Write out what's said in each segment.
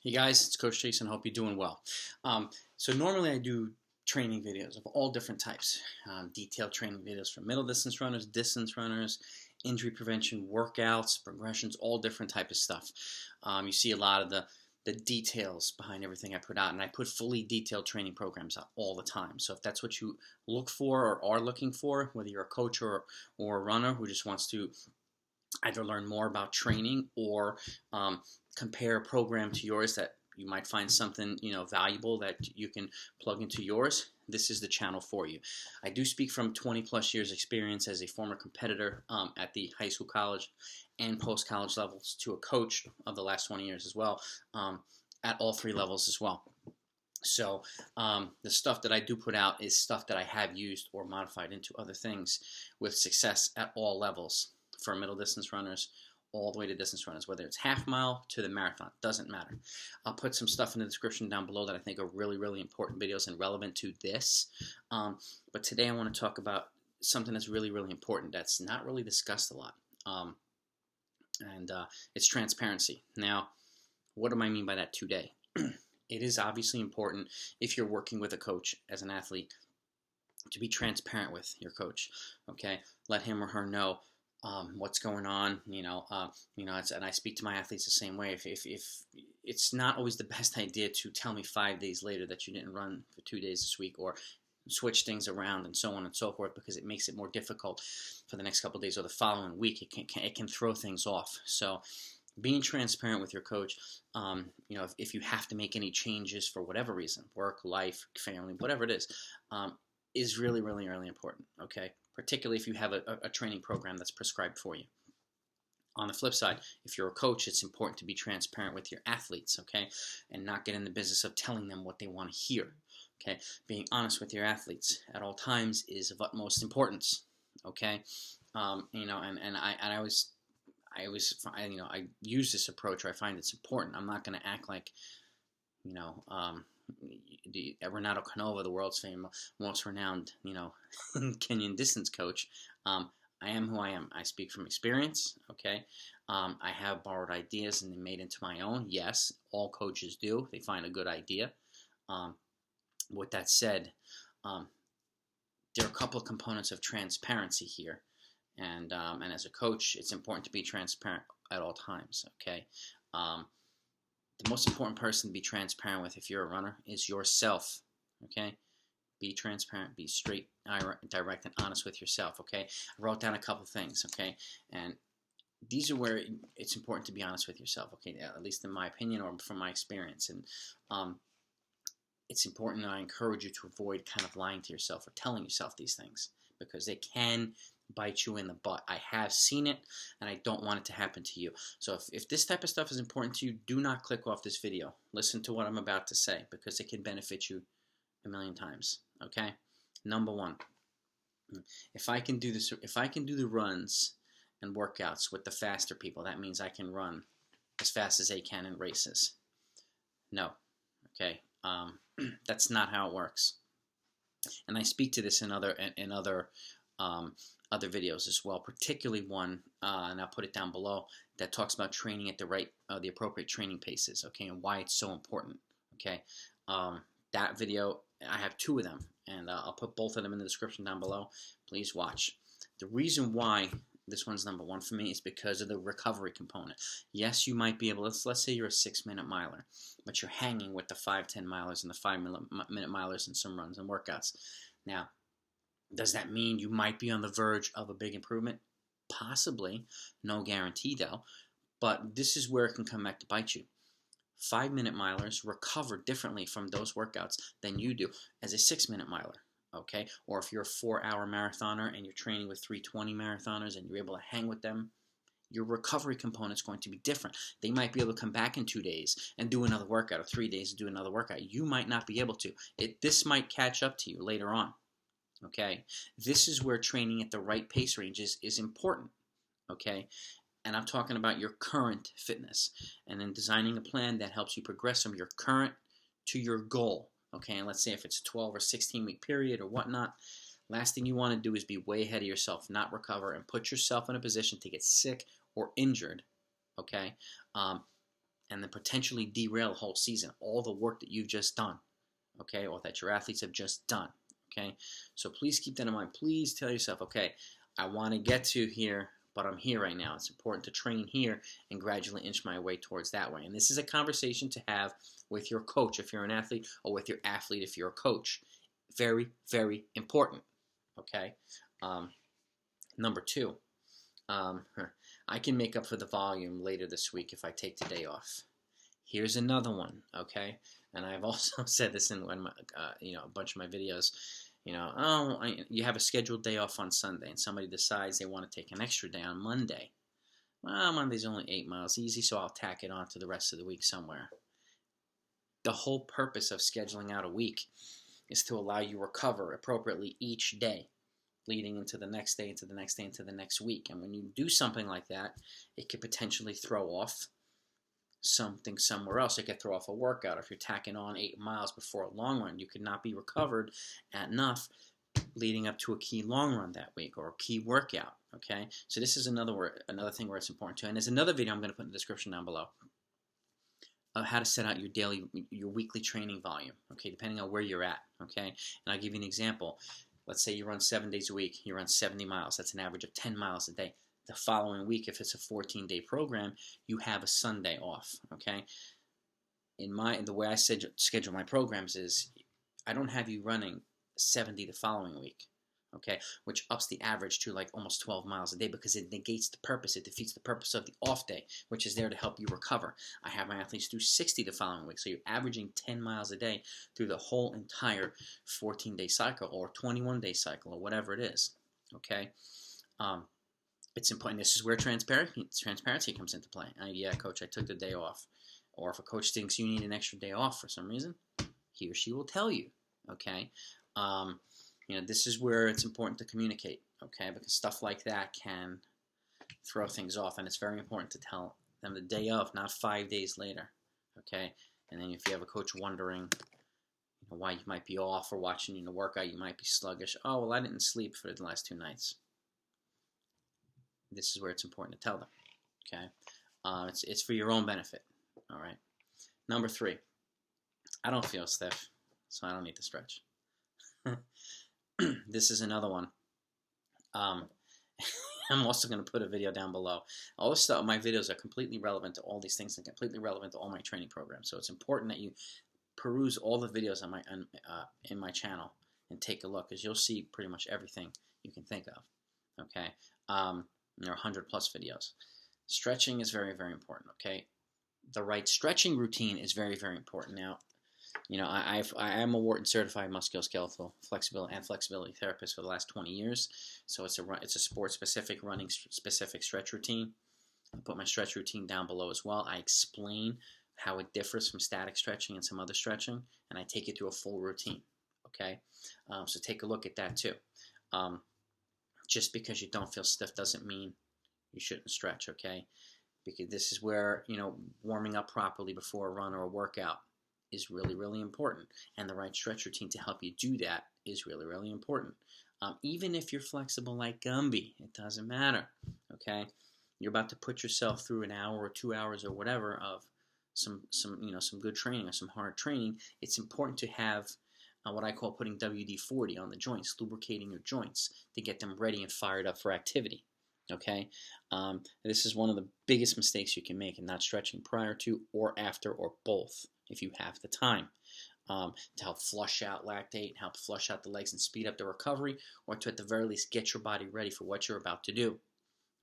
Hey guys, it's Coach Jason. Hope you're doing well. So normally I do training videos of all different types. Detailed training videos for middle distance runners, injury prevention, workouts, progressions, all different type of stuff. You see a lot of the details behind everything I put out, and I put fully detailed training programs out all the time. So if that's what you look for or are looking for, whether you're a coach or a runner who just wants to either learn more about training or compare a program to yours that you might find something valuable that you can plug into yours, this is the channel for you. I do speak from 20 plus years experience as a former competitor at the high school, college, and post-college levels, to a coach of the last 20 years as well, at all three levels as well. So the stuff that I do put out is stuff that I have used or modified into other things with success at all levels, for middle distance runners all the way to distance runners, whether it's half mile to the marathon, doesn't matter. I'll put some stuff in the description down below that I think are really, really important videos and relevant to this. But today I want to talk about something that's really, really important that's not really discussed a lot. And it's transparency. Now, what do I mean by that today? It is obviously important if you're working with a coach as an athlete to be transparent with your coach. Okay, let him or her know what's going on, and I speak to my athletes the same way. If it's not always the best idea to tell me 5 days later that you didn't run for 2 days this week, or switch things around and so on and so forth, because it makes it more difficult for the next couple of days or the following week. It can throw things off. So being transparent with your coach, if you have to make any changes for whatever reason, work, life, family, whatever it is really, really, really important, okay? Particularly if you have a training program that's prescribed for you. On the flip side, if you're a coach, it's important to be transparent with your athletes, okay? And not get in the business of telling them what they want to hear, okay? Being honest with your athletes at all times is of utmost importance, okay? I use this approach, or I find it's important. I'm not going to act like, Renato Canova, the world's famous, most renowned, Kenyan distance coach. I am who I am. I speak from experience, okay? I have borrowed ideas and made into my own. Yes, all coaches do. They find a good idea. With that said, there are a couple of components of transparency here. And as a coach, it's important to be transparent at all times, okay? The most important person to be transparent with if you're a runner is yourself, okay? Be transparent, be straight, direct, and honest with yourself, okay? I wrote down a couple things, okay? And these are where it's important to be honest with yourself, okay? At least in my opinion or from my experience. And it's important, and I encourage you to avoid kind of lying to yourself or telling yourself these things, because they can bite you in the butt. I have seen it, and I don't want it to happen to you. So if this type of stuff is important to you, do not click off this video. Listen to what I'm about to say, because it can benefit you a million times, okay? Number one, if I can do the runs and workouts with the faster people, that means I can run as fast as they can in races. No, okay? That's not how it works. And I speak to this in other videos as well, particularly one, and I'll put it down below, that talks about training at the appropriate training paces, okay, and why it's so important, okay. That video, I have 2 of them, and I'll put both of them in the description down below. Please watch. The reason why this one's number 1 for me is because of the recovery component. Yes, you might be able to, let's say you're a 6-minute miler, but you're hanging with the 5-10 milers and the 5-minute milers in some runs and workouts. Now, does that mean you might be on the verge of a big improvement? Possibly. No guarantee, though. But this is where it can come back to bite you. 5-minute milers recover differently from those workouts than you do as a 6-minute miler, okay? Or if you're a 4-hour marathoner and you're training with 320 marathoners and you're able to hang with them, your recovery component is going to be different. They might be able to come back in 2 days and do another workout, or 3 days and do another workout. You might not be able to. This might catch up to you later on. Okay, this is where training at the right pace ranges is important, okay? And I'm talking about your current fitness, and then designing a plan that helps you progress from your current to your goal, okay? And let's say if it's a 12 or 16-week period or whatnot, last thing you want to do is be way ahead of yourself, not recover, and put yourself in a position to get sick or injured, okay? And and then potentially derail the whole season, all the work that you've just done, okay, or that your athletes have just done, okay? So please keep that in mind. Please tell yourself, okay, I want to get to here, but I'm here right now. It's important to train here and gradually inch my way towards that way. And this is a conversation to have with your coach if you're an athlete, or with your athlete if you're a coach. Very, very important, okay? Number two, I can make up for the volume later this week if I take the day off. Here's another one, okay? And I've also said this in one of my, a bunch of my videos. You have a scheduled day off on Sunday, and somebody decides they want to take an extra day on Monday. Well, Monday's only 8 miles easy, so I'll tack it on to the rest of the week somewhere. The whole purpose of scheduling out a week is to allow you to recover appropriately each day, leading into the next day, into the next day, into the next week. And when you do something like that, it could potentially throw off something somewhere else. It could throw off a workout. If you're tacking on 8 miles before a long run, you could not be recovered enough leading up to a key long run that week, or a key workout, okay? So this is another thing where it's important too. And there's another video I'm going to put in the description down below of how to set out your weekly training volume, okay, depending on where you're at, okay? And I'll give you an example. Let's say you run 7 days a week. You run 70 miles. That's an average of 10 miles a day. The following week, if it's a 14-day program, you have a Sunday off, okay? The way I schedule my programs is I don't have you running 70 the following week, okay, which ups the average to like almost 12 miles a day, because it negates the purpose. It defeats the purpose of the off day, which is there to help you recover. I have my athletes do 60 the following week, so you're averaging 10 miles a day through the whole entire 14-day cycle, or 21-day cycle, or whatever it is, okay? It's important. This is where transparency comes into play. Yeah, coach, I took the day off. Or if a coach thinks you need an extra day off for some reason, he or she will tell you, okay? This is where it's important to communicate, okay? Because stuff like that can throw things off, and it's very important to tell them the day of, not 5 days later, okay? And then if you have a coach wondering why you might be off, or watching you in the workout, you might be sluggish. Oh, well, I didn't sleep for the last 2 nights. This is where it's important to tell them, okay? It's for your own benefit, all right? Number 3, I don't feel stiff, so I don't need to stretch. This is another one. I'm also going to put a video down below. My videos are completely relevant to all these things, and completely relevant to all my training programs. So it's important that you peruse all the videos on in my channel and take a look, because you'll see pretty much everything you can think of, okay? There are 100+ videos. Stretching is very, very important, okay? The right stretching routine is very, very important. Now, I am a Wharton certified musculoskeletal flexibility therapist for the last 20 years. So it's a sport-specific, running-specific stretch routine. I'll put my stretch routine down below as well. I explain how it differs from static stretching and some other stretching, and I take you through a full routine, okay? So take a look at that too. Just because you don't feel stiff doesn't mean you shouldn't stretch, okay? Because this is where, warming up properly before a run or a workout is really, really important. And the right stretch routine to help you do that is really, really important. Even if you're flexible like Gumby, it doesn't matter, okay? You're about to put yourself through an hour or 2 hours or whatever of some good training, or some hard training. It's important to have what I call putting WD-40 on the joints, lubricating your joints to get them ready and fired up for activity, okay? This is one of the biggest mistakes you can make, in not stretching prior to or after, or both, if you have the time, to help flush out lactate, help flush out the legs and speed up the recovery, or to at the very least get your body ready for what you're about to do,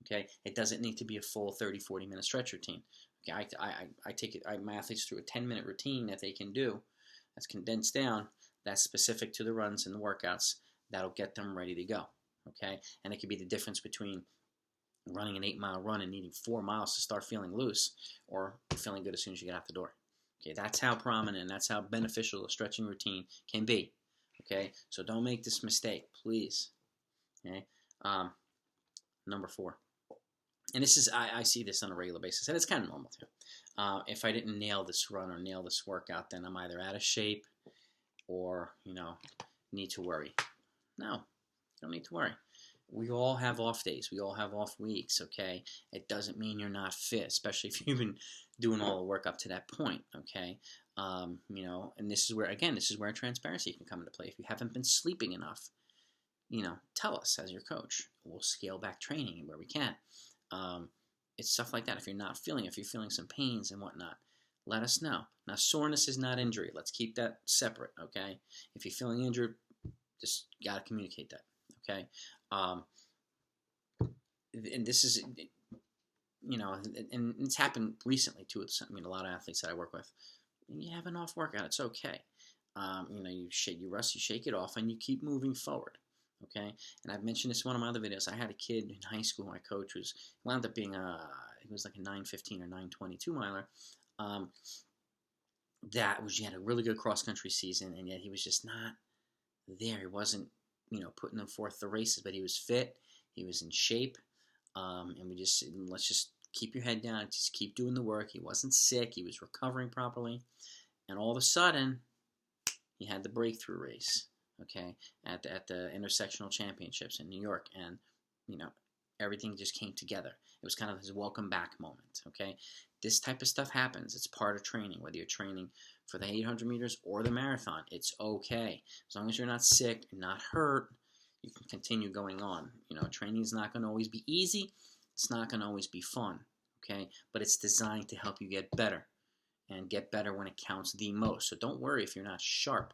okay? It doesn't need to be a full 30-40 minute stretch routine. Okay, I take my athletes through a 10-minute routine that they can do, that's condensed down, that's specific to the runs and the workouts, that'll get them ready to go, okay? And it could be the difference between running an 8-mile run and needing 4 miles to start feeling loose, or feeling good as soon as you get out the door. Okay, that's how prominent, that's how beneficial a stretching routine can be, okay? So don't make this mistake, please, okay? Number 4. And this is, I see this on a regular basis, and it's kind of normal too. If I didn't nail this run or nail this workout, then I'm either out of shape, or, need to worry. No, you don't need to worry. We all have off days. We all have off weeks, okay? It doesn't mean you're not fit, especially if you've been doing all the work up to that point, okay? And this is where, again, this is where transparency can come into play. If you haven't been sleeping enough, tell us as your coach. We'll scale back training where we can. It's stuff like that. If you're feeling some pains and whatnot, let us know. Now, soreness is not injury. Let's keep that separate, okay? If you're feeling injured, just got to communicate that, okay? And this is, and it's happened recently too. A lot of athletes that I work with, you have an off workout, it's okay. You shake it off, and you keep moving forward. Okay, and I've mentioned this in one of my other videos. I had a kid in high school. My coach wound up being he was like a 9:15 or 9:22 miler. He had a really good cross country season, and yet he was just not there. He wasn't, putting them forth the races, but he was fit. He was in shape, and let's just keep your head down. Just keep doing the work. He wasn't sick. He was recovering properly, and all of a sudden, he had the breakthrough race. Okay, at the intersectional championships in New York, and everything just came together. It was kind of his welcome back moment. Okay, this type of stuff happens. It's part of training, whether you're training for the 800 meters or the marathon. It's okay as long as you're not sick and not hurt. You can continue going on. Training is not going to always be easy. It's not going to always be fun. Okay, but it's designed to help you get better, and get better when it counts the most. So don't worry if you're not sharp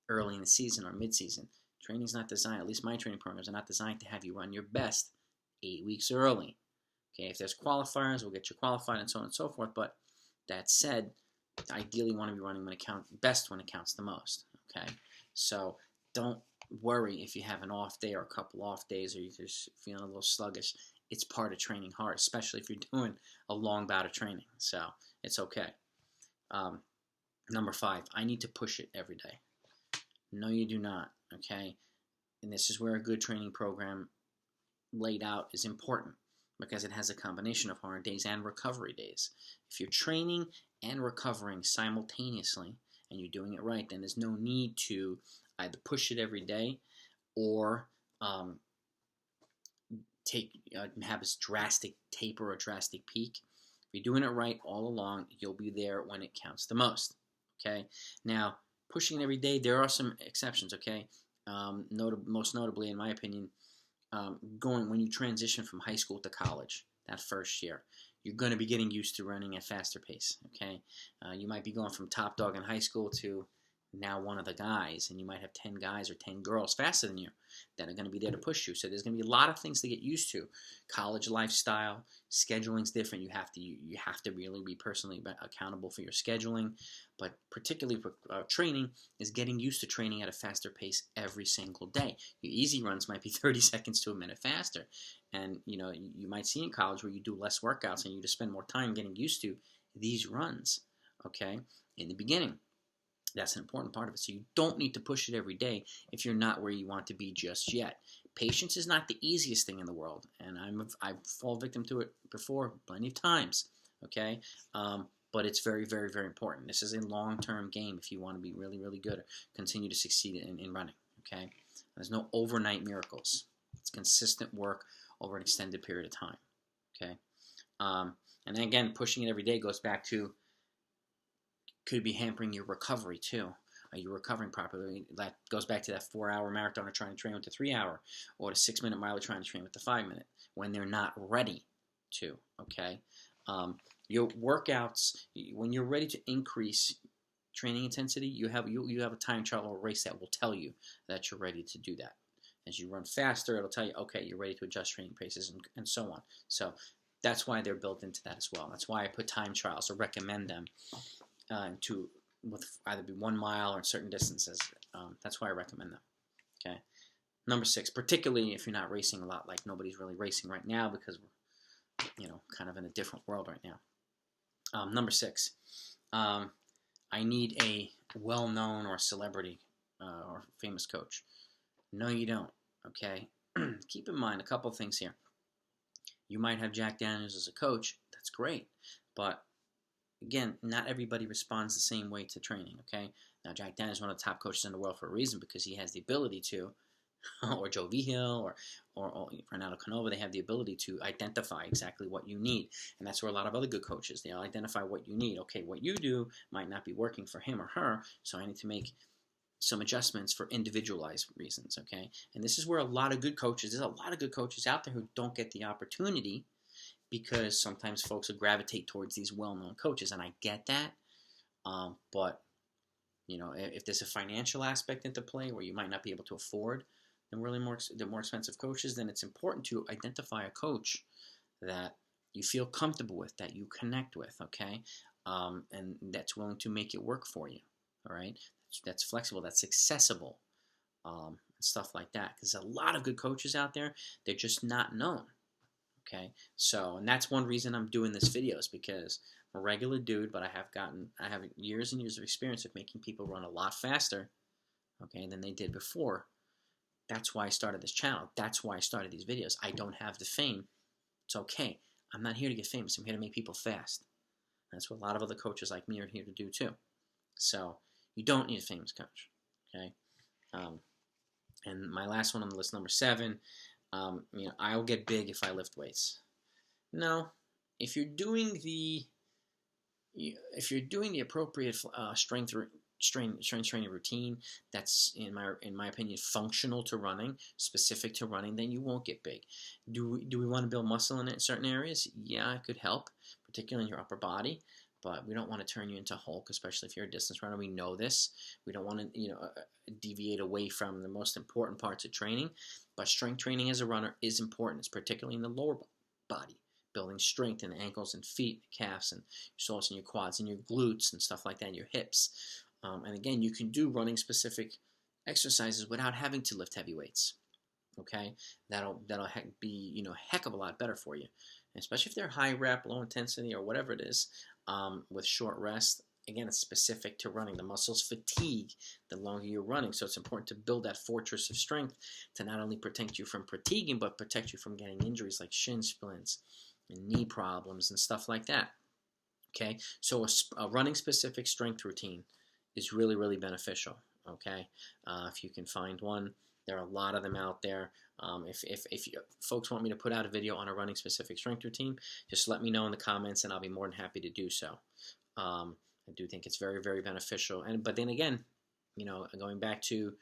early in the season or mid-season. Training's not designed, at least my training programs are not designed to have you run your best 8 weeks early. Okay, if there's qualifiers, we'll get you qualified and so on and so forth. But that said, ideally you want to be running when it counts the most. Okay, so don't worry if you have an off day or a couple off days, or you're just feeling a little sluggish. It's part of training hard, especially if you're doing a long bout of training. So it's okay. Number 5, I need to push it every day. No, you do not, okay? And this is where a good training program laid out is important, because it has a combination of hard days and recovery days. If you're training and recovering simultaneously and you're doing it right, then there's no need to either push it every day or have a drastic taper or drastic peak. If you're doing it right all along, you'll be there when it counts the most, okay? Now, pushing it every day, there are some exceptions, okay? Most notably, in my opinion, when you transition from high school to college, that first year, you're going to be getting used to running at faster pace, okay? You might be going from top dog in high school to now one of the guys, and you might have 10 guys or 10 girls faster than you that are going to be there to push you. So there's going to be a lot of things to get used to. College lifestyle, scheduling's different. You have to really be personally accountable for your scheduling, but particularly for training is getting used to training at a faster pace every single day. Your easy runs might be 30 seconds to a minute faster, and you might see in college where you do less workouts and you just spend more time getting used to these runs, okay, in the beginning. That's an important part of it. So you don't need to push it every day if you're not where you want to be just yet. Patience is not the easiest thing in the world, and I've fallen victim to it before plenty of times, okay? But it's very, very, very important. This is a long-term game if you want to be really, really good or continue to succeed in running, okay? There's no overnight miracles. It's consistent work over an extended period of time, okay? And then again, pushing it every day goes back to could be hampering your recovery too. Are you recovering properly? That goes back to that 4-hour marathoner trying to train with the 3-hour, or the 6-minute miler trying to train with the 5-minute when they're not ready to. Okay, your workouts, when you're ready to increase training intensity, you have a time trial or race that will tell you that you're ready to do that. As you run faster, it'll tell you, okay, you're ready to adjust training paces and so on. So that's why they're built into that as well. That's why I put time trials or recommend them. With either be 1 mile or certain distances. That's why I recommend them. Okay. Number 6, particularly if you're not racing a lot, like nobody's really racing right now because we're, kind of in a different world right now. Number 6, I need a well-known or celebrity or famous coach. No, you don't. Okay. Keep in mind a couple things here. You might have Jack Daniels as a coach. That's great, but again, not everybody responds the same way to training, okay? Now, Jack Daniels is one of the top coaches in the world for a reason because he has the ability to or Joe Vigil or Renato Canova, they have the ability to identify exactly what you need. And that's where a lot of other good coaches, they'll identify what you need. Okay, what you do might not be working for him or her, so I need to make some adjustments for individualized reasons, okay? And this is where a lot of good coaches, there's a lot of good coaches out there who don't get the opportunity because sometimes folks will gravitate towards these well-known coaches, and I get that. But, you know, if there's a financial aspect into play where you might not be able to afford the more expensive coaches, then it's important to identify a coach that you feel comfortable with, that you connect with, okay? And that's willing to make it work for you, all right? That's flexible, that's accessible, and stuff like that. Because a lot of good coaches out there, they're just not known, okay? So, and that's one reason I'm doing this video is because I'm a regular dude, but I have years and years of experience of making people run a lot faster, okay, than they did before. That's why I started this channel. That's why I started these videos. I don't have the fame. It's okay. I'm not here to get famous. I'm here to make people fast. That's what a lot of other coaches like me are here to do too. So you don't need a famous coach, okay? And my last one on the list, number 7, you know, I'll get big if I lift weights. No, if you're doing the appropriate strength training routine that's in my opinion functional to running, specific to running, then you won't get big. Do we want to build muscle in certain areas? Yeah, it could help, particularly in your upper body, but we don't want to turn you into Hulk, especially if you're a distance runner. We know this. We don't want to, you know, deviate away from the most important parts of training, but strength training as a runner is important. It's particularly in the lower body, building strength in the ankles and feet, calves, and your soles and your quads and your glutes and stuff like that, and your hips. And again, you can do running specific exercises without having to lift heavy weights. Okay, that'll be, you know, a heck of a lot better for you, and especially if they're high rep, low intensity, or whatever it is, with short rest. Again, it's specific to running. The muscles fatigue the longer you're running, so it's important to build that fortress of strength to not only protect you from fatiguing, but protect you from getting injuries like shin splints and knee problems and stuff like that. Okay, so a running specific strength routine is really, really beneficial, okay? If you can find one, there are a lot of them out there. If you, folks want me to put out a video on a running specific strength routine, just let me know in the comments and I'll be more than happy to do so. I do think it's very, very beneficial. But then again, you know, going back to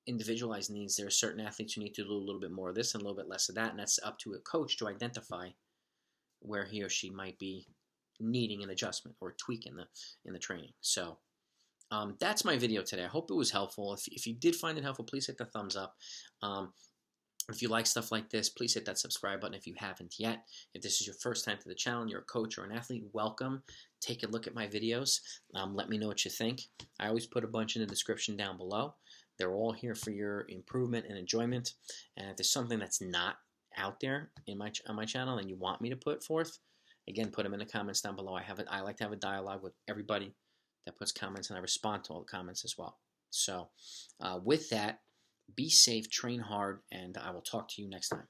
individualized needs, there are certain athletes who need to do a little bit more of this and a little bit less of that, and that's up to a coach to identify where he or she might be needing an adjustment or a tweak in the training. So that's my video today. I hope it was helpful. If you did find it helpful, please hit the thumbs up. If you like stuff like this, please hit that subscribe button if you haven't yet. If this is your first time to the channel, you're a coach or an athlete, welcome. Take a look at my videos. Let me know what you think. I always put a bunch in the description down below. They're all here for your improvement and enjoyment. And if there's something that's not out there on my channel and you want me to put forth, again, put them in the comments down below. I like to have a dialogue with everybody that puts comments, and I respond to all the comments as well. So with that, be safe, train hard, and I will talk to you next time.